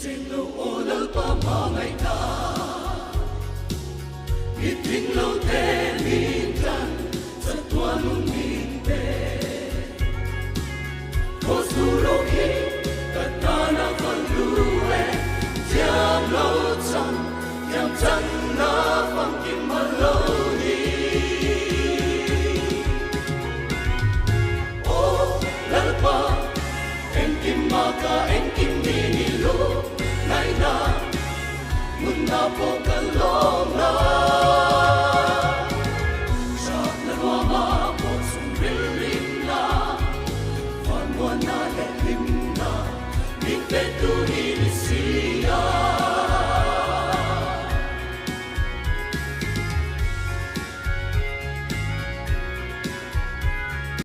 trên lâu ô lỡ pa ma ngày ta Iting lâu te min tan sa tuan mong minte Kosuro ki katana kalue Tiam lâu chan tiam chan na phang kim maloni Oh lalpa en kim maka en kim minilu Nay na mun na po kalong na Himna, mi petu ni si